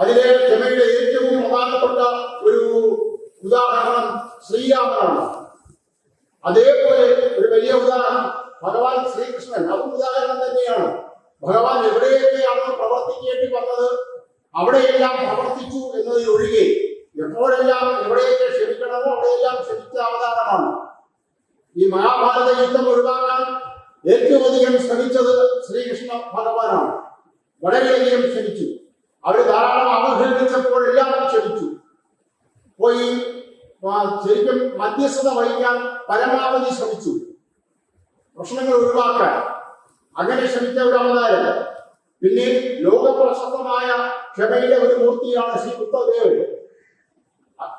അതിലെ ക്ഷമയുടെ ഏറ്റവും പ്രധാനപ്പെട്ട ഒരു ഉദാഹരണം ശ്രീരാമനാണ്. അതേപോലെ ഒരു വലിയ ഉദാഹരണം ഭഗവാൻ ശ്രീകൃഷ്ണൻ, അതും ഉദാഹരണം തന്നെയാണ്. ഭഗവാൻ എവിടെയൊക്കെയാണോ പ്രവർത്തിക്കേണ്ടി വന്നത് അവിടെയെല്ലാം പ്രവർത്തിച്ചു എന്നതിലൊഴികെ എപ്പോഴെല്ലാം എവിടെയൊക്കെ ക്ഷമിക്കണമോ അവിടെയെല്ലാം ക്ഷമിച്ച അവതാരമാണ്. ഈ മഹാഭാരത യുദ്ധം ഒഴിവാക്കാൻ ഏറ്റവും അധികം ശ്രമിച്ചത് ശ്രീകൃഷ്ണ ഭഗവാനാണ്. വളരെയധികം ക്ഷമിച്ചു. അവർ ധാരാളം അവഹേളിച്ചപ്പോഴെല്ലാം ക്ഷമിച്ചു. പോയി ശരിക്കും മധ്യസ്ഥത വഹിക്കാൻ പരമാവധി ശ്രമിച്ചു, പ്രശ്നങ്ങൾ ഒഴിവാക്കാൻ. അങ്ങനെ ശ്രമിച്ച ഒരു അവതാരം. പിന്നെ ലോകപ്രശസ്തമായ ക്ഷമയുടെ ഒരു മൂർത്തിയാണ് ശ്രീ ബുദ്ധദേവൻ.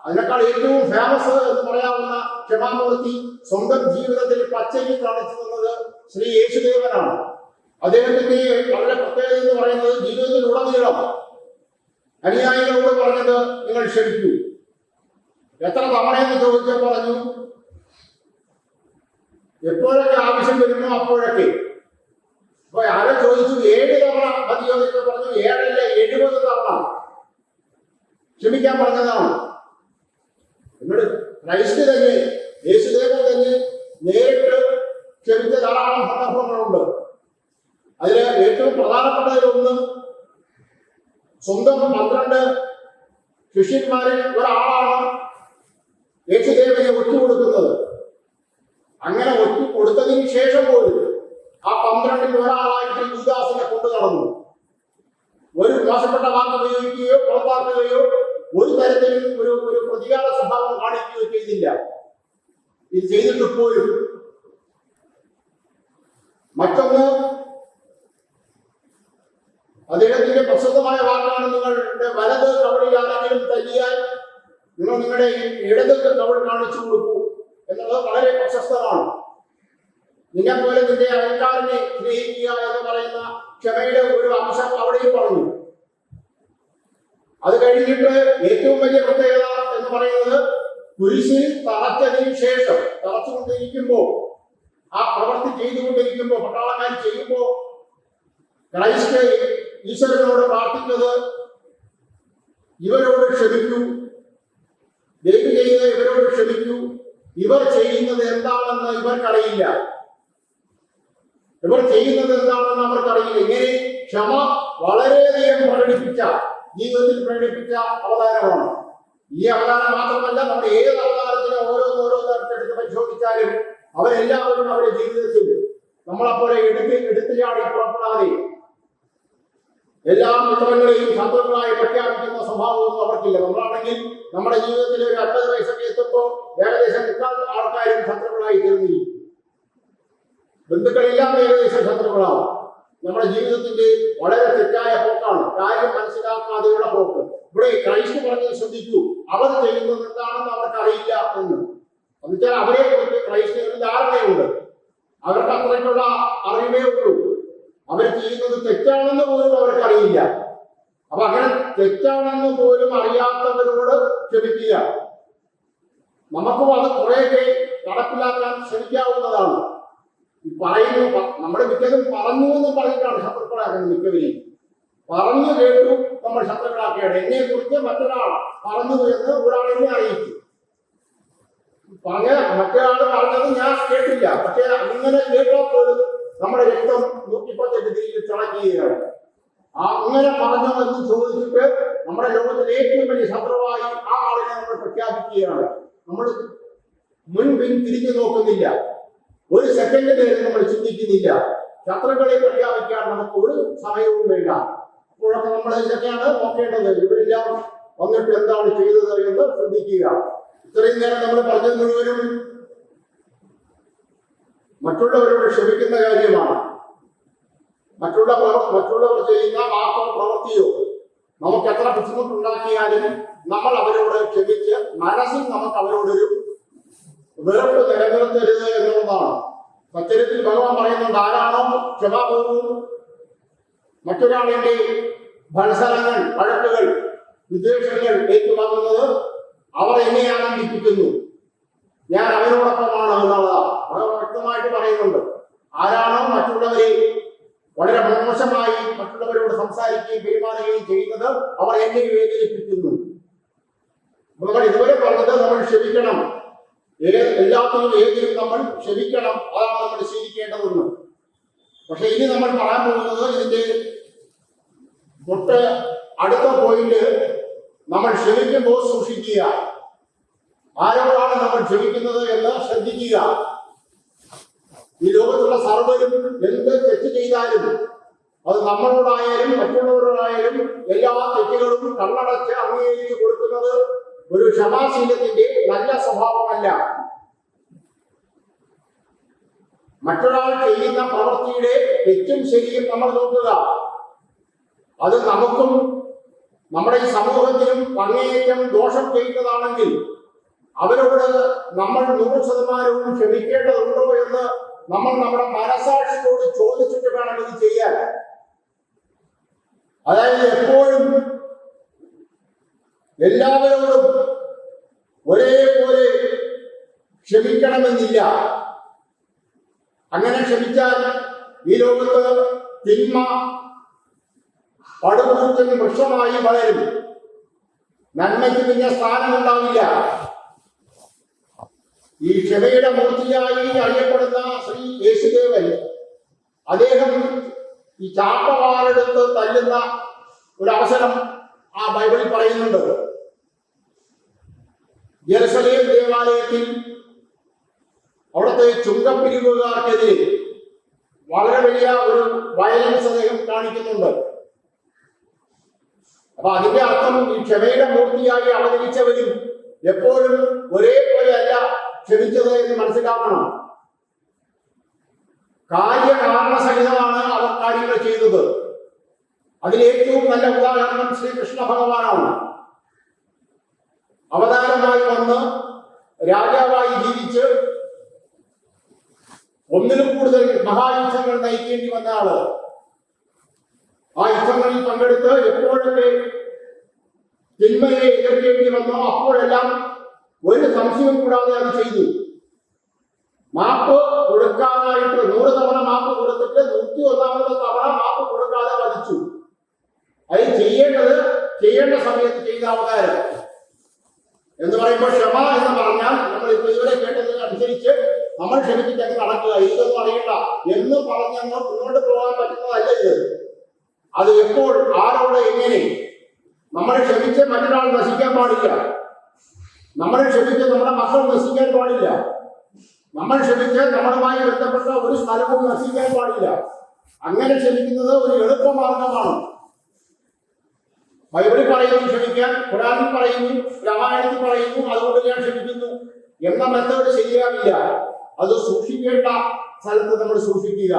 അതിനേക്കാൾ ഏറ്റവും ഫേമസ് എന്ന് പറയാവുന്ന ക്ഷമാമൂർത്തി സ്വന്തം ജീവിതത്തിൽ പച്ചയ്ക്ക് കാണിച്ചു തന്നത് ശ്രീ യേശുദേവനാണ്. അദ്ദേഹത്തിന്റെ വളരെ പ്രത്യേകത എന്ന് പറയുന്നത് ജീവിതത്തിലുടനീളം അനുയായികളോട് പറഞ്ഞത് നിങ്ങൾ ക്ഷമിക്കൂ. എത്ര തവണയെന്ന് ചോദിച്ചാൽ പറഞ്ഞു എപ്പോഴൊക്കെ ആവശ്യം വരുന്നു അപ്പോഴൊക്കെ. അപ്പൊ ആരോ ചോദിച്ചു 7 തവണ മതിയോ എന്ന് പറഞ്ഞു. 7 അല്ല 70 തവണ ക്ഷമിക്കാൻ പറഞ്ഞതാണ്. എന്നിട്ട് ക്രൈസ്റ്റ് തന്നെ, യേശുദേവൻ തന്നെ നേരിട്ട് ക്ഷമിച്ച ധാരാളം സന്ദർഭങ്ങളുണ്ട്. അതിൽ ഏറ്റവും പ്രധാനപ്പെട്ടതിലൊന്ന് സ്വന്തം 12 ശിഷ്യന്മാരിൽ ഒരാളാണ് യേശുദേവനെ ഒറ്റുകൊടുക്കുന്നത്. അങ്ങനെ ഒറ്റുകൊടുത്തതിന് ശേഷം പോലും ആ 12-ൽ ഒരാളായിട്ട് യൂദാസിനെ കൊണ്ടു നടന്നു. ഒരു മോശപ്പെട്ട വാക്ക് ഉപയോഗിക്കുകയോ പുറത്താക്കുകയോ ഒരു തരത്തിലും ഒരു പ്രതികാര സ്വഭാവം കാണിക്കുകയോ ചെയ്തില്ല. ഇത് ചെയ്തിട്ട് പോലും. മറ്റൊന്ന് അദ്ദേഹത്തിന്റെ പ്രസിദ്ധമായ വാക്കാണ് നിങ്ങളുടെ വലത് കവളിൽ ആരെങ്കിലും തല്ലിയാൽ നിങ്ങൾ നിങ്ങളുടെ ഇടത് കവൾ കാണിച്ചു കൊടുക്കൂ എന്നുള്ളത് വളരെ പ്രശസ്തമാണ്. നിന്നെപ്പോലെ നിന്റെ അയൽക്കാരനെ സ്നേഹിക്കുക എന്ന് പറയുന്ന ക്ഷമയുടെ ഒരു അംശം അവിടെയും പറഞ്ഞു. അത് കഴിഞ്ഞിട്ട് ഏറ്റവും വലിയ പ്രത്യേകത എന്ന് പറയുന്നത് കുരിശിൽ തറച്ചതിന് ശേഷം തറച്ചുകൊണ്ടിരിക്കുമ്പോ ആ പ്രവൃത്തി ചെയ്തുകൊണ്ടിരിക്കുമ്പോ പട്ടാളക്കാർ ചെയ്യുമ്പോ ക്രൈസ്റ്റ് ഈശ്വരനോട് പ്രാർത്ഥിച്ചത് ഇവരോട് ക്ഷമിക്കൂ, ദൈവം ചെയ്ത് ഇവരോട് ക്ഷമിക്കൂ, ഇവർ ചെയ്യുന്നത് എന്താണെന്ന് ഇവർക്കറിയില്ല, ഇവർ ചെയ്യുന്നത് എന്താണെന്ന് അവർക്കറിയില്ല. ഇങ്ങനെ ക്ഷമ വളരെയധികം ജീവിതത്തിൽ പ്രകടിപ്പിച്ച അവതാരമാണ്. ഈ അവതാരം മാത്രമല്ല, നമ്മുടെ ഏത് അവതാരത്തിനും ഓരോന്നോരോന്നെടുത്ത് പരിശോധിച്ചാലും അവരെല്ലാവരും അവരുടെ ജീവിതത്തിൽ നമ്മളെപ്പോലെ എടുത്തുചാടി പുറപ്പെടാതെ എല്ലാ മിത്രങ്ങളെയും ശത്രുക്കളായി പ്രഖ്യാപിക്കുന്ന സ്വഭാവമൊന്നും അവർക്കില്ല. നമ്മളാണെങ്കിൽ നമ്മുടെ ജീവിതത്തിൽ ഒരു 50 വയസ്സൊക്കെ എത്തുമ്പോൾ ഏകദേശം 3/4 ആൾക്കാരും ശത്രുക്കളായി തീർന്നിരിക്കും. ബന്ധുക്കളെല്ലാം ഏകദേശം ശത്രുക്കളാവും. നമ്മുടെ ജീവിതത്തിന്റെ വളരെ തെറ്റായ പോക്കാണ്, കാര്യം മനസ്സിലാക്കാതെയുള്ള പോക്ക്. ഇവിടെ ക്രൈസ്റ്റ് പറഞ്ഞത് ശ്രദ്ധിക്കൂ, അവർ ചെയ്യുന്നത് എന്താണെന്ന് അവർക്കറിയില്ല എന്ന്. എന്നുവെച്ചാൽ അവരെ കുറിച്ച് ക്രൈസ്തവന് ധാരണയുണ്ട്, അവർക്ക് അത്രയ്ക്കുള്ള അറിവേ ഉള്ളൂ. അവർ ചെയ്യുന്നത് തെറ്റാണെന്ന് പോലും അവർക്കറിയില്ല. അപ്പൊ അങ്ങനെ തെറ്റാണെന്ന് പോലും അറിയാത്തവരോട് ക്ഷമിക്കുക. നമുക്കും അത് കുറെയൊക്കെ നടപ്പിലാക്കാൻ ശ്രമിക്കാവുന്നതാണ്. പറയുന്നു, നമ്മുടെ മിക്കതും പറഞ്ഞു എന്ന് പറഞ്ഞിട്ടാണ് ശത്രുക്കളാക്കുന്നത്. മിക്കവരെയും പറഞ്ഞു കേട്ടു നമ്മൾ ശത്രുക്കളാക്കുകയാണ്. എന്നെ കുറിച്ച് മറ്റൊരാൾ പറഞ്ഞു എന്ന് ഒരാളെന്നെ അറിയിച്ചു. മറ്റൊരാൾ പറഞ്ഞത് ഞാൻ കേട്ടില്ല, പക്ഷെ അങ്ങനെ കേട്ടാൽ പോലും നമ്മുടെ രക്തം 110 ഡിഗ്രിയിൽ തിളക്കുകയാണ്. അങ്ങനെ പറഞ്ഞോ എന്ന് ചോദിച്ചിട്ട് നമ്മുടെ ലോകത്തിലെ ഏറ്റവും വലിയ ശത്രുവായി ആ ആളിനെ നമ്മൾ പ്രഖ്യാപിക്കുകയാണ്. നമ്മൾ മുൻപിൻ തിരിഞ്ഞു നോക്കുന്നില്ല, ഒരു സെക്കൻഡ് നേരം നമ്മൾ ചിന്തിക്കുന്നില്ല. ശത്രുക്കളെ പ്രഖ്യാപിക്കാൻ നമുക്ക് ഒരു സമയവും വേണ്ട. അപ്പോഴൊക്കെ നമ്മൾ ഇതൊക്കെയാണ് നോക്കേണ്ടത്. ഇവരെല്ലാം വന്നിട്ട് എന്താണ് ചെയ്തത് എന്ന് ശ്രദ്ധിക്കുക. ഇത്രയും നേരം നമ്മൾ പറഞ്ഞത് മുഴുവനും മറ്റുള്ളവരോട് ക്ഷമിക്കുന്ന കാര്യമാണ്. മറ്റുള്ളവർ ചെയ്യുന്ന വാക്കോ പ്രവൃത്തിയോ നമുക്ക് എത്ര ബുദ്ധിമുട്ടുണ്ടാക്കിയാലും നമ്മൾ അവരോട് ക്ഷമിച്ച് മനസ്സിൽ നമുക്ക് അവരോടൊരു വെറുപ്പ് നിലനിർത്തരുത് എന്നുള്ളതാണ്. സത്യത്തിൽ ഭഗവാൻ പറയുന്നുണ്ട്, ആരാണോ ക്ഷമാപൂർവ്വം മറ്റൊരാളിന്റെ ഭത്സരങ്ങൾ, വഴക്കുകൾ, വിദ്വേഷങ്ങൾ ഏറ്റുവാങ്ങുന്നത് അവർ എന്നെ ആനന്ദിപ്പിക്കുന്നു, ഞാൻ അവരോടൊപ്പമാണ് എന്നുള്ളതാണ്. ഭഗവാൻ വ്യക്തമായിട്ട് പറയുന്നുണ്ട്. ആരാണോ മറ്റുള്ളവരെ വളരെ മോശമായി മറ്റുള്ളവരോട് സംസാരിക്കുകയും പെരുമാറുകയും ചെയ്യുന്നത് അവർ എന്നെ വേദനിപ്പിക്കുന്നു. നമ്മൾ ഇതുവരെ പറഞ്ഞത് നമ്മൾ ക്ഷമിക്കണം, എല്ലാത്തിനും ഏതിനും നമ്മൾ ക്ഷമിക്കണം, അതാണ് നമ്മൾ ശീലിക്കേണ്ടതെന്ന്. പക്ഷെ ഇനി നമ്മൾ പറയാൻ പോകുന്നത് ഇതിന്റെ തൊട്ട് അടുത്ത പോയിന്റ്, നമ്മൾ ക്ഷമിക്കുമ്പോൾ സൂക്ഷിക്കുക. ആരോടാണ് നമ്മൾ ക്ഷമിക്കുന്നത് എന്ന് ശ്രദ്ധിക്കുക. ഈ ലോകത്തുള്ള സർവ്വരും എന്ത് തെറ്റ് ചെയ്താലും അത് നമ്മളോടായാലും മറ്റുള്ളവരോടായാലും എല്ലാ തെറ്റുകളും കണ്ണടച്ച് അംഗീകരിച്ചു കൊടുക്കുന്നത് ഒരു ക്ഷമാശീലത്തിന്റെ നല്ല സ്വഭാവമല്ല. മറ്റൊരാൾ ചെയ്യുന്ന പ്രവൃത്തിയുടെ തെറ്റും ശരിയും നമ്മൾ നോക്കുക. അത് നമുക്കും നമ്മുടെ ഈ സമൂഹത്തിനും അങ്ങേയറ്റം ദോഷം ചെയ്യുന്നതാണെങ്കിൽ അവരോട് നമ്മൾ 100% ക്ഷമിക്കേണ്ടതുണ്ടോ എന്ന് നമ്മൾ നമ്മുടെ മനസാക്ഷിയോട് ചോദിച്ചിട്ട് വേണം ഇത് ചെയ്യാൻ. അതായത് എപ്പോഴും എല്ലാവരോടും ഒരേപോലെ ക്ഷമിക്കണമെന്നില്ല. അങ്ങനെ ക്ഷമിച്ചാൽ ഈ ലോകത്ത് തിന്മ പടുകൂറ്റൻ വൃക്ഷമായി വളരും, നന്മയ്ക്ക് പിന്നെ സ്ഥാനമുണ്ടാവില്ല. ഈ ക്ഷമയുടെ മൂർത്തിയായി അറിയപ്പെടുന്ന ശ്രീ യേശുദേവൻ, അദ്ദേഹം ഈ ചാട്ടവാറെടുത്ത് തല്ലുന്ന ഒരവസരം ആ ബൈബിളിൽ പറയുന്നുണ്ട്. യെരുശലേം ദേവാലയത്തിൽ അവിടുത്തെ ചുങ്കപ്പിരിവുകാർക്കെതിരെ വളരെ വലിയ ഒരു വയലൻസ് അദ്ദേഹം കാണിക്കുന്നുണ്ട്. അപ്പൊ അതിന്റെ അർത്ഥം ഈ ക്ഷമയുടെ മൂർത്തിയായി അവതരിച്ചവരും എപ്പോഴും ഒരേപോലെ അല്ല ക്ഷമിച്ചത് എന്ന് മനസ്സിലാക്കണം. കാര്യകാരണസഹിതമാണ് അവർ കാര്യങ്ങൾ ചെയ്തത്. അതിലേറ്റവും നല്ല ഉദാഹരണം ശ്രീകൃഷ്ണ ഭഗവാനാണ്. അവതാരമായി വന്ന് രാജാവായി ജീവിച്ച് ഒന്നിലും കൂടുതൽ മഹായുദ്ധങ്ങൾ നയിക്കേണ്ടി വന്ന ആള്. ആ യുദ്ധങ്ങളിൽ പങ്കെടുത്ത് എപ്പോഴൊക്കെ തിന്മയെ എതിർക്കേണ്ടി വന്നോ അപ്പോഴെല്ലാം ഒരു സംശയവും കൂടാതെ അത് ചെയ്തു. മാപ്പ് കൊടുക്കാനായിട്ട് 100 തവണ മാപ്പ് കൊടുത്തിട്ട് 101ാമത്തെ തവണ മാപ്പ് കൊടുക്കാതെ വധിച്ചു. അത് ചെയ്യേണ്ട സമയത്ത് ചെയ്ത അവതാരം എന്ന് പറയുമ്പോൾ ക്ഷമ എന്ന് പറഞ്ഞാൽ നമ്മൾ ഇപ്പൊ ഇതുവരെ കേട്ടത് അനുസരിച്ച് നമ്മൾ ക്ഷമിച്ചിട്ടൊക്കെ നടക്കുക, ഇതൊന്നും അറിയണ്ട എന്ന് പറഞ്ഞങ്ങ് മുന്നോട്ട് പോകാൻ പറ്റുന്നതല്ല ഇത്. അത് എപ്പോൾ ആരോട് എങ്ങനെ നമ്മൾ ക്ഷമിച്ച് മറ്റൊരാൾ നശിക്കാൻ പാടില്ല. നമ്മൾ ക്ഷമിച്ച് നമ്മുടെ മക്കൾ നശിക്കാൻ പാടില്ല. നമ്മൾ ക്ഷമിച്ച് നമ്മളുമായി ബന്ധപ്പെട്ട ഒരു സ്ഥലവും നശിക്കാൻ പാടില്ല. അങ്ങനെ ക്ഷമിക്കുന്നത് ഒരു എളുപ്പമാർഗമാണ്. ബൈബിളിൽ പറയുന്നു ക്ഷമിക്കാൻ, ഖുർആനിൽ പറയുന്നു, രാമായണത്തിൽ പറയുന്നു, അതുകൊണ്ട് ഞാൻ ക്ഷമിക്കുന്നു എന്ന മെത്തേഡ് ശരിയാവില്ല. അത് സൂക്ഷിക്കേണ്ട സ്ഥലത്ത് നമ്മൾ സൂക്ഷിക്കുക.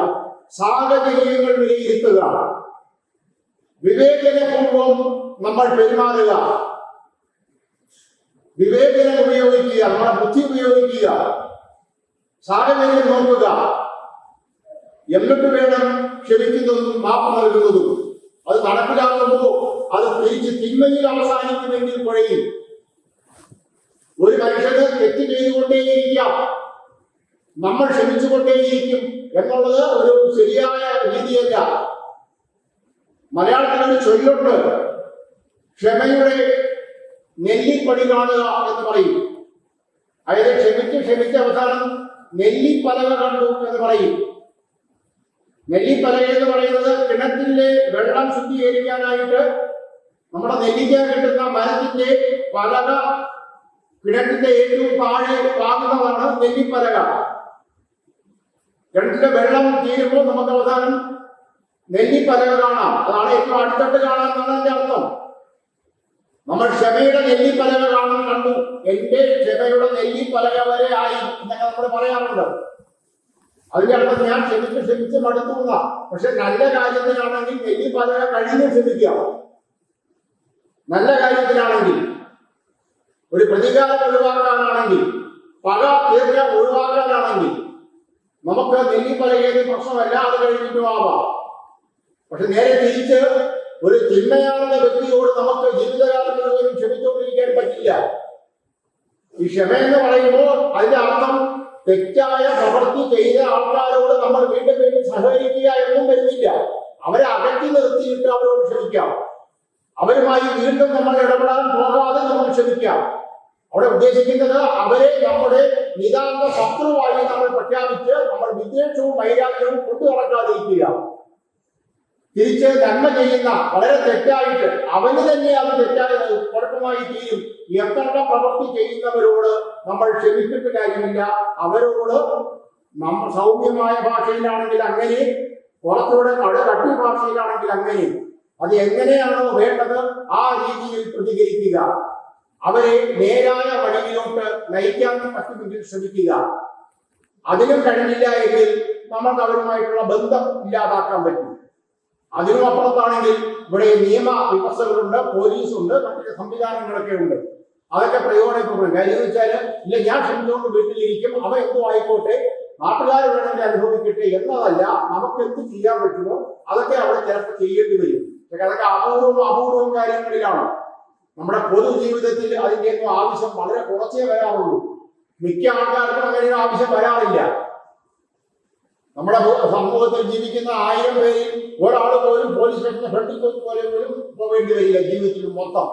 സാഹചര്യങ്ങൾ വിലയിരുത്തുക, വിവേചനപൂർവം നമ്മൾ പെരുമാറുക, വിവേചനം ഉപയോഗിക്കുക, നമ്മുടെ ബുദ്ധി ഉപയോഗിക്കുക, സാഹചര്യം നോക്കുക, എന്നിട്ട് വേണം ക്ഷമിക്കുന്നതും മാപ്പ് നൽകുന്നതും. അത് നടപ്പിലാക്കുമ്പോൾ അത് തിരിച്ച് തിന്മയിൽ അവസാനിക്കുമെങ്കിൽ കുഴയും. ഒരു മനുഷ്യന് തെറ്റ് ചെയ്തുകൊണ്ടേയിരിക്കാം, നമ്മൾ ക്ഷമിച്ചുകൊണ്ടേയിരിക്കും എന്നുള്ളത് ഒരു ശരിയായ രീതിയല്ല. മലയാളത്തിലൊരു ചൊല്ലുണ്ട്, ക്ഷമയുടെ നെല്ലിപ്പടി കാണുക എന്ന് പറയും. അതായത് ക്ഷമിച്ച് അവസാനം നെല്ലിപ്പലക കണ്ടു എന്ന് പറയും. നെല്ലിപ്പലക എന്ന് പറയുന്നത് കിണറ്റിലെ വെള്ളം ശുദ്ധീകരിക്കാനായിട്ട് നമ്മുടെ നെല്ലിക്ക കിട്ടുന്ന മരത്തിന്റെ പലക കിണറ്റിന്റെ ഏറ്റവും താഴെ പാകുന്നതാണ് നെല്ലിപ്പലക. കിണറ്റിലെ വെള്ളം തീരുമ്പോൾ നമുക്ക് അവസാനം നെല്ലിപ്പലക കാണാം. അതാണ് ഏറ്റവും അടുത്തിട്ട് കാണാമെന്നാണ് എന്റെ അർത്ഥം. നമ്മൾ ക്ഷമയുടെ നെല്ലിപ്പലക കണ്ടു, എന്റെ ക്ഷമയുടെ നെല്ലിപ്പലക വരെ ആയി എന്നൊക്കെ നമ്മൾ പറയാറുണ്ട്. അതിന്റെ അർത്ഥം ഞാൻ ക്ഷമിച്ച് മടുത്തുക. പക്ഷെ നല്ല കാര്യത്തിനാണെങ്കിൽ നെല്ലിപ്പലക കഴിഞ്ഞ് ക്ഷമിക്കാം. നല്ല കാര്യത്തിനാണെങ്കിൽ, ഒരു പ്രതികാരം ഒഴിവാക്കാനാണെങ്കിൽ, പക തീർച്ച ഒഴിവാക്കാനാണെങ്കിൽ നമുക്ക് നെല്ലിപ്പലകയിൽ പ്രശ്നമല്ല, അത് കഴിഞ്ഞിട്ടും ആവാം. പക്ഷെ നേരെ തിരിച്ച് ഒരു തിന്മയാർന്ന വ്യക്തിയോട് നമുക്ക് ജീവിതകാലം മുഴുവനും ക്ഷമിച്ചുകൊണ്ടിരിക്കാൻ പറ്റില്ല. ഈ ക്ഷമ എന്ന് പറയുമ്പോൾ അതിന്റെ അർത്ഥം തെറ്റായ പ്രവൃത്തി ചെയ്ത ആൾക്കാരോട് നമ്മൾ വീണ്ടും വീണ്ടും സഹകരിക്കുക എന്നും വരുന്നില്ല. അവരെ അകറ്റി നിർത്തിയിട്ട് അവരോട് ക്ഷമിക്കാം. അവരുമായി വീണ്ടും നമ്മൾ ഇടപെടാൻ പോകാതെ നമ്മൾ ക്ഷമിക്കാം. അവിടെ ഉദ്ദേശിക്കുന്നത് അവരെ നമ്മുടെ നിതാന്ത ശത്രുവായി നമ്മൾ പ്രഖ്യാപിച്ച് നമ്മൾ വിദ്വേഷവും വൈരാഗ്യവും കൊണ്ടു നടക്കാതിരിക്കുക. തിരിച്ച് നന്മ ചെയ്യുന്ന വളരെ തെറ്റായിട്ട് അവന് തന്നെ അത് തെറ്റായ കുഴപ്പമായി തീരും എന്നുള്ള പ്രവൃത്തി ചെയ്യുന്നവരോട് നമ്മൾ ക്ഷമിച്ചിട്ട് കാര്യമില്ല. അവരോട് നമ്മൾ സൗമ്യമായ ഭാഷയിലാണെങ്കിൽ അങ്ങനെ, കുറച്ചുകൂടെ കട്ടി ഭാഷയിലാണെങ്കിൽ അങ്ങനെ, അത് എങ്ങനെയാണോ വേണ്ടത് ആ രീതിയിൽ പ്രതികരിക്കുക. അവരെ നേരായ വഴിയിലോട്ട് നയിക്കാൻ പറ്റുമെങ്കിൽ ശ്രമിക്കുക. അതിനും കഴിഞ്ഞില്ല എങ്കിൽ നമുക്ക് അവരുമായിട്ടുള്ള ബന്ധം ഇല്ലാതാക്കാൻ പറ്റും. അതിനും അപ്പുറത്താണെങ്കിൽ ഇവിടെ നിയമ വ്യവസ്ഥകളുണ്ട്, പോലീസുണ്ട്, മറ്റു സംവിധാനങ്ങളൊക്കെ ഉണ്ട്. അതൊക്കെ പ്രയോജനപ്പെടും. കാര്യം എന്ന് വെച്ചാൽ ഇല്ല ഞാൻ ക്ഷമിച്ചുകൊണ്ട് വീട്ടിലിരിക്കും, അവ എന്തോ ആയിക്കോട്ടെ, നാട്ടുകാർ വേണമെങ്കിൽ അനുഭവിക്കട്ടെ എന്നതല്ല. നമുക്ക് എന്ത് ചെയ്യാൻ പറ്റുമോ അതൊക്കെ അവിടെ ചിലപ്പോൾ ചെയ്യേണ്ടി വരും. പക്ഷെ അതൊക്കെ അപൂർവം കാര്യങ്ങളിലാണ്. നമ്മുടെ പൊതുജീവിതത്തിൽ അതിൻ്റെയൊന്നും ആവശ്യം വളരെ കുറച്ചേ വരാറുള്ളൂ. മിക്ക ആൾക്കാർക്കും അങ്ങനെ ഒരു ആവശ്യം വരാറില്ല. നമ്മുടെ സമൂഹത്തിൽ ജീവിക്കുന്ന 1000 പേരിൽ ഒരാൾ പോലും പോലീസ് സ്റ്റേഷന്റെ ഫ്രണ്ടിൽ പോലും പോകേണ്ടി വരില്ല. ജീവിതത്തിൽ മൊത്തം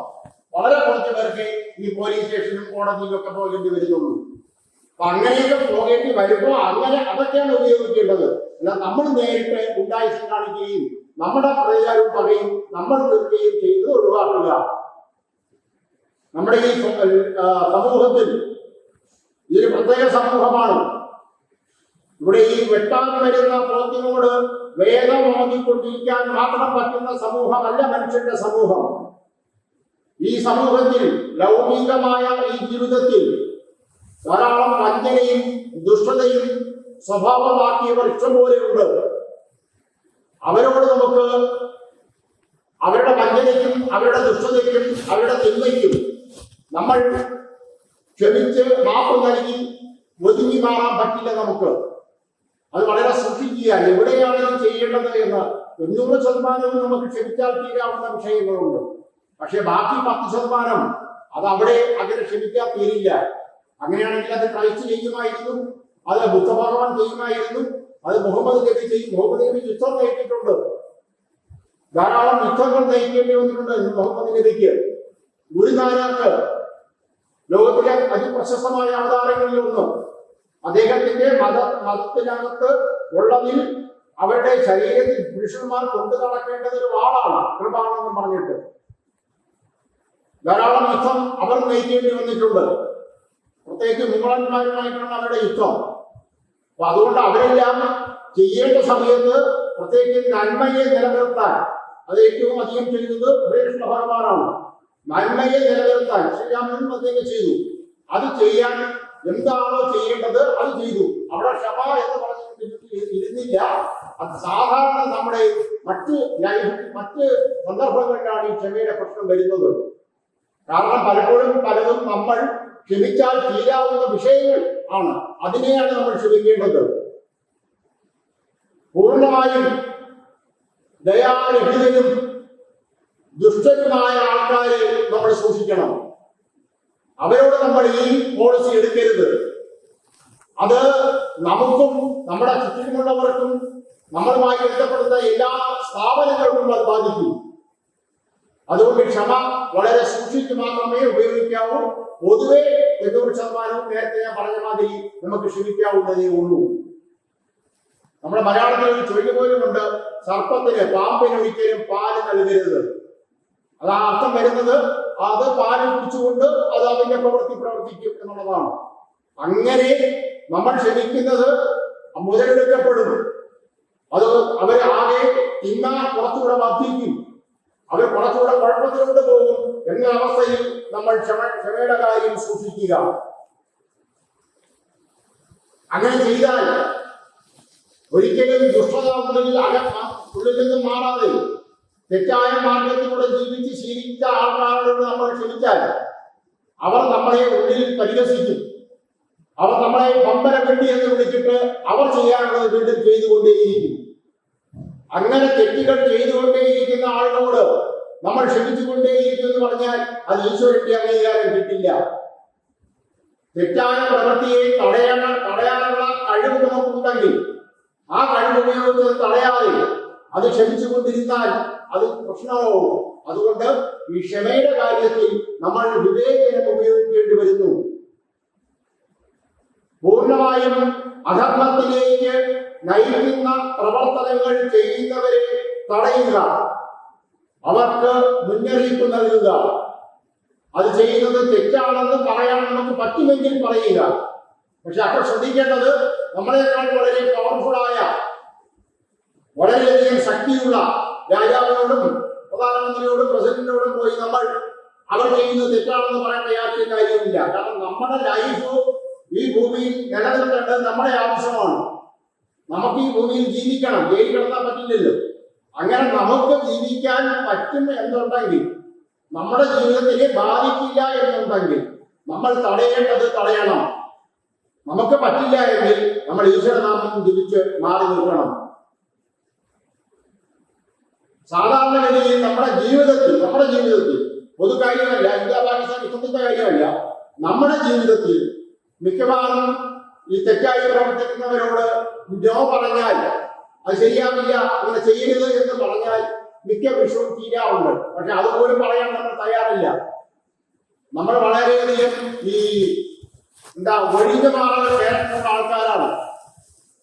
വളരെ കുറച്ച് പേർക്ക് ഈ പോലീസ് സ്റ്റേഷനും കോടതിയിലും ഒക്കെ പോകേണ്ടി വരുന്നുള്ളൂ. അപ്പൊ അങ്ങനെയൊക്കെ പോകേണ്ടി വരുമ്പോൾ അങ്ങനെ അതൊക്കെയാണ് ഉപയോഗിക്കേണ്ടത്. അല്ല നമ്മൾ നേരിട്ട് ഉദ്ദേശം കാണിക്കുകയും നമ്മുടെ പ്രതികാരവും പകയും നമ്മൾ തീർക്കുകയും ചെയ്യുന്നത് ഒഴിവാക്കുക. നമ്മുടെ ഈ സമൂഹത്തിൽ ഇതൊരു പ്രത്യേക സമൂഹമാണ്. ഇവിടെ ഈ വെട്ടാൻ വരുന്ന പോത്തിനോട് വേദം ഓതിക്കൊണ്ടിരിക്കാൻ മാത്രം പറ്റുന്ന സമൂഹമല്ല മനുഷ്യന്റെ സമൂഹം. ഈ സമൂഹത്തിൽ ലൗകികമായ ഈ ജീവിതത്തിൽ ധാരാളം വഞ്ചനയും ദുഷ്ടതയും സ്വഭാവമാക്കിയവർ ഇഷ്ടംപോലെയുണ്ട്. അവരോട് നമുക്ക് അവരുടെ വഞ്ചനയ്ക്കും അവരുടെ ദുഷ്ടതയ്ക്കും അവരുടെ തിന്മയ്ക്കും നമ്മൾ ക്ഷമിച്ച് മാപ്പ് നൽകി ഒതുങ്ങി മാറാൻ പറ്റില്ല. നമുക്ക് അത് വളരെ സൂക്ഷിക്കുക. എവിടെയാണ് ഇത് ചെയ്യേണ്ടത് എന്ന് 90% നമുക്ക് ക്ഷമിച്ചാൽ തീരാവുന്ന വിഷയങ്ങളുണ്ട്. പക്ഷെ ബാക്കി 10% അത് അവിടെ അങ്ങനെ ക്ഷമിക്കാൻ തീരില്ല. അങ്ങനെയാണെങ്കിൽ അത് ക്രൈസ്റ്റ് ചെയ്യുമായിരുന്നു, അത് ബുദ്ധഭഗവാൻ ചെയ്യുമായിരുന്നു, അത് മുഹമ്മദ് നബി ചെയ്യും. മുഹമ്മദ് നബി യുദ്ധം നയിച്ചിട്ടുണ്ട്, ധാരാളം യുദ്ധങ്ങൾ നയിക്കേണ്ടി വന്നിട്ടുണ്ട് മുഹമ്മദ് നബിക്ക്. ഗുരുനാനാക്ക് ലോകത്തിലെ അതിപ്രശസ്തമായ അവതാരങ്ങളിലൊന്ന്. അദ്ദേഹത്തിന്റെ മതത്തിനകത്ത് ഉള്ളതിൽ അവരുടെ ശരീരത്തിൽ പുരുഷന്മാർ കൊണ്ടു നടക്കേണ്ടത് ഒരു വാളാണ്, കൃപാണെന്ന് പറഞ്ഞിട്ട് ധാരാളം യുദ്ധം അവർ നയിക്കേണ്ടി വന്നിട്ടുണ്ട്. പ്രത്യേകിച്ച് മുഗളന്മാരുമായിട്ടാണ് അവരുടെ യുദ്ധം. അപ്പൊ അതുകൊണ്ട് അവരെല്ലാം ചെയ്യേണ്ട സമയത്ത് പ്രത്യേകിച്ച് നന്മയെ നിലനിർത്താൻ അത് ഏറ്റവും അധികം ചെയ്തത് കൃഷ്ണ ഭഗവാനാണ്. നന്മയെ നിലനിർത്താൻ ശ്രീരാമനും അദ്ദേഹം ചെയ്തു. അത് ചെയ്യാൻ എന്താണോ ചെയ്യേണ്ടത് അത് ചെയ്തു. അവിടെ ക്ഷമ എന്ന് പറഞ്ഞിട്ട് ഇരുന്നില്ല. അത് സാധാരണ നമ്മുടെ മറ്റ് സന്ദർഭങ്ങളിലാണ് ഈ ക്ഷമയുടെ പ്രശ്നം വരുന്നത്. കാരണം പലപ്പോഴും പലതും നമ്മൾ ക്ഷമിച്ചാൽ തീരാവുന്ന വിഷയങ്ങൾ ആണ്. അതിനെയാണ് നമ്മൾ ക്ഷമിക്കേണ്ടത്. പൂർണ്ണമായും ദയാരഹിതനും ദുഷ്ടനുമായ ആൾക്കാരെ നമ്മൾ സൂക്ഷിക്കണം. അവരോട് നമ്മൾ ഈ പോളിസി എടുക്കരുത്. അത് നമുക്കും നമ്മുടെ ചുറ്റിനുമുള്ളവർക്കും നമ്മളുമായി ബന്ധപ്പെടുന്ന എല്ലാ സ്ഥാപനങ്ങൾക്കും അത് ബാധിക്കും. അതുകൊണ്ട് ക്ഷമ വളരെ സൂക്ഷിച്ച് മാത്രമേ ഉപയോഗിക്കാവൂ. പൊതുവെ 90% നേരത്തെ ഞാൻ പറഞ്ഞ മാതിരി നമുക്ക് ക്ഷമിക്കാവുന്നതേ ഉള്ളൂ. നമ്മുടെ മലയാളത്തിൽ ഒരു ചൊല്ല് പോലുമുണ്ട്, സർപ്പത്തിന് പാമ്പിന് ഒരിക്കലും പാല് നൽകരുത്. അത് ആ അർത്ഥം വരുന്നത് അത് പാല് കുടിച്ചുകൊണ്ട് അത് അതിന്റെ പ്രവർത്തിക്കും എന്നുള്ളതാണ്. അങ്ങനെ നമ്മൾ ക്ഷമിക്കുന്നത് മുതലെടുക്കപ്പെടും. അത് അവർ ആകെ തിന്മ കുറച്ചുകൂടെ വർദ്ധിക്കും, അവർ കുറച്ചുകൂടെ കുഴപ്പത്തിലൂടെ പോകും എന്ന അവസ്ഥയിൽ നമ്മൾ ക്ഷമയുടെ കാര്യം സൂക്ഷിക്കുക. അങ്ങനെ ചെയ്താൽ ഒരിക്കലും ദുഷ്ടത ഉള്ളിൽ നിന്നും മാറാതെ തെറ്റായ മാർഗത്തിലൂടെ ജീവിച്ച് ശീലിച്ച ആൾക്കാരോട് നമ്മൾ ക്ഷമിച്ചാൽ അവർ നമ്മളെ ഉള്ളിൽ പരിഹസിക്കും. അവർ നമ്മളെ പമ്പര വെട്ടി എന്ന് വിളിച്ചിട്ട് അവർ ചെയ്യാനുള്ളത് വീണ്ടും ചെയ്തുകൊണ്ടേയിരിക്കും. അങ്ങനെ തെറ്റുകൾ ചെയ്തുകൊണ്ടേയിരിക്കുന്ന ആളുകളോട് നമ്മൾ ക്ഷമിച്ചുകൊണ്ടേയിരിക്കും എന്ന് പറഞ്ഞാൽ അത് ഈശ്വരന്റെ അംഗീകാരം കിട്ടില്ല. തെറ്റായ പ്രവൃത്തിയെ തടയാനുള്ള കഴിവ് നമുക്കുണ്ടെങ്കിൽ ആ കഴിവ് ഉപയോഗിച്ചത് തടയാതെ അത് ക്ഷമിച്ചുകൊണ്ടിരുന്നാൽ അത് പ്രശ്നമാവും. അതുകൊണ്ട് ഈ ക്ഷമയുടെ കാര്യത്തിൽ നമ്മൾ വിവേചനം ഉപയോഗിക്കേണ്ടി വരുന്നു. പൂർണ്ണമായും അധർമ്മത്തിലേക്ക് നയിക്കുന്ന പ്രവർത്തനങ്ങൾ ചെയ്യുന്നവരെ തടയുക, അവർക്ക് മുന്നറിയിപ്പ് നൽകുക. അത് ചെയ്യുന്നത് തെറ്റാണെന്ന് പറയാൻ നമുക്ക് പറ്റുമെങ്കിൽ പറയുക. പക്ഷെ അപ്പോൾ ശ്രദ്ധിക്കേണ്ടത്, നമ്മളെക്കാൾ വളരെ പവർഫുള്ളായ, വളരെയധികം ശക്തിയുള്ള രാജാവിനോടും പ്രധാനമന്ത്രിയോടും പ്രസിഡന്റിനോടും പോയി നമ്മൾ അവർ ചെയ്യുന്നത് തെറ്റാണെന്ന് പറയേണ്ട യാതൊരു കാര്യവുമില്ല. കാരണം നമ്മുടെ ലൈഫ് ഈ ഭൂമിയിൽ നിലനിർത്തേണ്ടത് നമ്മുടെ ആവശ്യമാണ്. നമുക്ക് ഈ ഭൂമിയിൽ ജീവിക്കണം, ജയിലിൽ കിടന്നാൽ പറ്റില്ലല്ലോ. അങ്ങനെ നമുക്ക് ജീവിക്കാൻ പറ്റും എന്നുണ്ടെങ്കിൽ, നമ്മുടെ ജീവിതത്തിനെ ബാധിക്കില്ല എന്നുണ്ടെങ്കിൽ നമ്മൾ തടയേണ്ടത് തടയണം. നമുക്ക് പറ്റില്ല എങ്കിൽ നമ്മൾ ഈശ്വരനാമം ജപിച്ച് മാറി നിൽക്കണം. സാധാരണഗതിയിൽ നമ്മുടെ ജീവിതത്തിൽ പൊതു കാര്യമല്ല, ഇന്ത്യ പാകിസ്ഥാൻ യുദ്ധത്തിന്റെ കാര്യമല്ല, നമ്മുടെ ജീവിതത്തിൽ മിക്കവാറും ഈ തെറ്റായി പ്രവർത്തിക്കുന്നവരോട് നോ പറഞ്ഞാൽ, അത് ശരിയാവില്ല, അങ്ങനെ ചെയ്യരുത് എന്ന് പറഞ്ഞാൽ മിക്ക വിഷയവും തീരാറുണ്ട്. പക്ഷെ അതുപോലും പറയാൻ നമ്മൾ തയ്യാറില്ല. നമ്മൾ വളരെയധികം ഈ ഒഴിഞ്ഞു മാറാൻ കേട്ടിട്ടുള്ള ആൾക്കാരാണ്.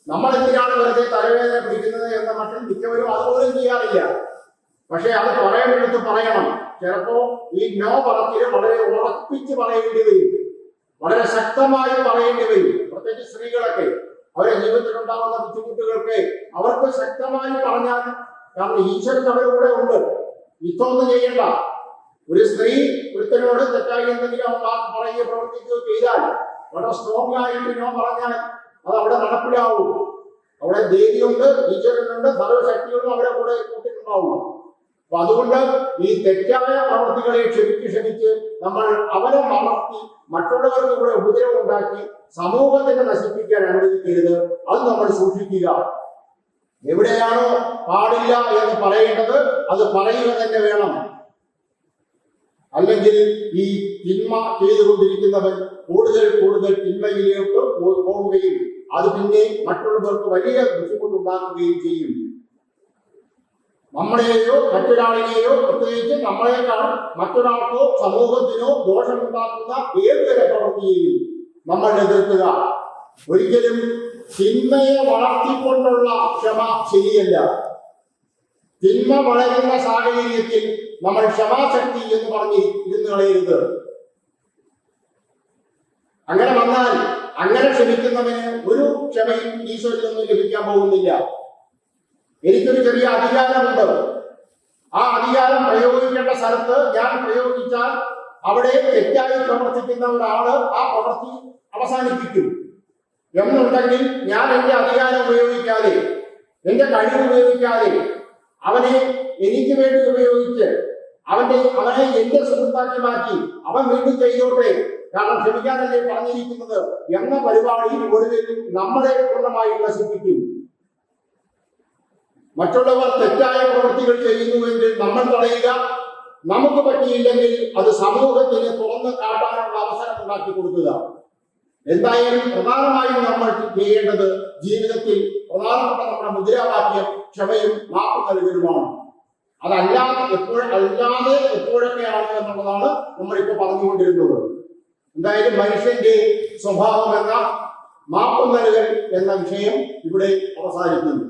നമ്മൾ എന്തിനാണ് വെറുതെ തലവേദന പിടിക്കുന്നത് എന്ന മട്ടിൽ മിക്കവരും അതുപോലും ചെയ്യാറില്ല. പക്ഷെ അത് പറയേണ്ടടുത്ത് പറയണം. ചിലപ്പോ ഈ നോ പറച്ചില് വളരെ ഉറപ്പിച്ച് പറയേണ്ടി വരും, വളരെ ശക്തമായി പറയേണ്ടി വരും. പ്രത്യേകിച്ച് സ്ത്രീകളൊക്കെ അവരെ ജീവിതത്തിലുണ്ടാകുന്ന ബുദ്ധിമുട്ടുകൾക്ക് അവർക്ക് ശക്തമായി പറഞ്ഞാൽ, കാരണം ഈശ്വരൻ അവരുടെ കൂടെ ഉണ്ട്. യുദ്ധമൊന്നും ചെയ്യണ്ട. ഒരു സ്ത്രീ ഒരുത്തനോട് തെറ്റായി എന്തെങ്കിലും പറയുകയോ പ്രവർത്തിക്കുകയോ ചെയ്താൽ വളരെ സ്ട്രോങ് ആയിട്ട് നോ പറഞ്ഞാൽ അത് അവിടെ നടപ്പിലാവും. അവിടെ ദേവിയുണ്ട്, ഈശ്വരനുണ്ട്, സർവശക്തികളും അവരെ കൂടെ കൂട്ടിട്ടുണ്ടാവും. അപ്പൊ അതുകൊണ്ട് ഈ തെറ്റായ പ്രവൃത്തികളെ ക്ഷമിച്ച് നമ്മൾ അവരെ വളർത്തി മറ്റുള്ളവർക്ക് കൂടെ ഉപദ്രവം ഉണ്ടാക്കി സമൂഹത്തിനെ നശിപ്പിക്കാൻ അനുവദിക്കരുത്. അത് നമ്മൾ സൂക്ഷിക്കുക. എവിടെയാണോ പാടില്ല എന്ന് പറയേണ്ടത് അത് പറയുക തന്നെ വേണം. അല്ലെങ്കിൽ ഈ തിന്മ ചെയ്തുകൊണ്ടിരിക്കുന്നവൻ കൂടുതൽ തിന്മയിലേക്ക് പോവുകയും അത് പിന്നെ മറ്റുള്ളവർക്ക് വലിയ ബുദ്ധിമുട്ടുണ്ടാക്കുകയും ചെയ്യും. നമ്മളെയോ മറ്റൊരാളിനെയോ, പ്രത്യേകിച്ച് നമ്മളെക്കാൾ മറ്റൊരാൾക്കോ സമൂഹത്തിനോ ദോഷമുണ്ടാക്കുന്ന ഏതുതര പ്രവൃത്തിയെയും നമ്മൾ എതിർക്കുക. ഒരിക്കലും തിന്മയെ വളർത്തിക്കൊണ്ടുള്ള ക്ഷമ ശരിയല്ല. തിന്മ വളരുന്ന സാഹചര്യത്തിൽ നമ്മൾ ക്ഷമാശക്തി എന്ന് പറഞ്ഞ് ഇരുന്ന് കളയരുത്. അങ്ങനെ വന്നാൽ അങ്ങനെ ക്ഷമിക്കുന്നവന് ഒരു ക്ഷമയും ഈശ്വരനിൽ നിന്നും ലഭിക്കാൻ പോകുന്നില്ല. എനിക്കൊരു ചെറിയ അധികാരമുണ്ട്, ആ അധികാരം പ്രയോഗിക്കേണ്ട സ്ഥലത്ത് ഞാൻ പ്രയോഗിച്ചാൽ അവിടെ തെറ്റായി പ്രവർത്തിക്കുന്ന ഒരാള് ആ പ്രവൃത്തി അവസാനിപ്പിക്കും എന്നുണ്ടെങ്കിൽ ഞാൻ എന്റെ അധികാരം ഉപയോഗിക്കാതെ, എന്റെ കഴിവ് ഉപയോഗിക്കാതെ അവനെ എനിക്ക് വേണ്ടി ഉപയോഗിച്ച് അവനെ എന്റെ സുഹൃത്താക്കി മാറ്റി അവൻ വീണ്ടും ചെയ്തോട്ടെ, കാരണം ക്ഷമിക്കാനല്ലേ പറഞ്ഞിരിക്കുന്നത് എന്ന പരിപാടിയിൽ ഒടുവിൽ നമ്മളെ പൂർണ്ണമായി നശിപ്പിക്കും. മറ്റുള്ളവർ തെറ്റായ പ്രവൃത്തികൾ ചെയ്യുന്നുവെങ്കിൽ നമ്മൾ തടയുക. നമുക്ക് പറ്റിയില്ലെങ്കിൽ അത് സമൂഹത്തിന് തുറന്ന് കാട്ടാനുള്ള അവസരം ഉണ്ടാക്കി കൊടുക്കുക. എന്തായാലും പ്രധാനമായും നമ്മൾ ചെയ്യേണ്ടത് ജീവിതത്തിൽ പ്രധാനപ്പെട്ട നമ്മുടെ മുദ്രാവാക്യം ക്ഷമയും മാപ്പ് നൽകലുമാണ്. അല്ലാതെ എപ്പോഴൊക്കെയാണ് എന്നുള്ളതാണ് നമ്മളിപ്പോൾ പറഞ്ഞുകൊണ്ടിരുന്നത്. എന്തായാലും മനുഷ്യന്റെ സ്വഭാവം എന്ന മാപ്പ് നൽകൽ എന്ന വിഷയം ഇവിടെ അവസാനിക്കുന്നു.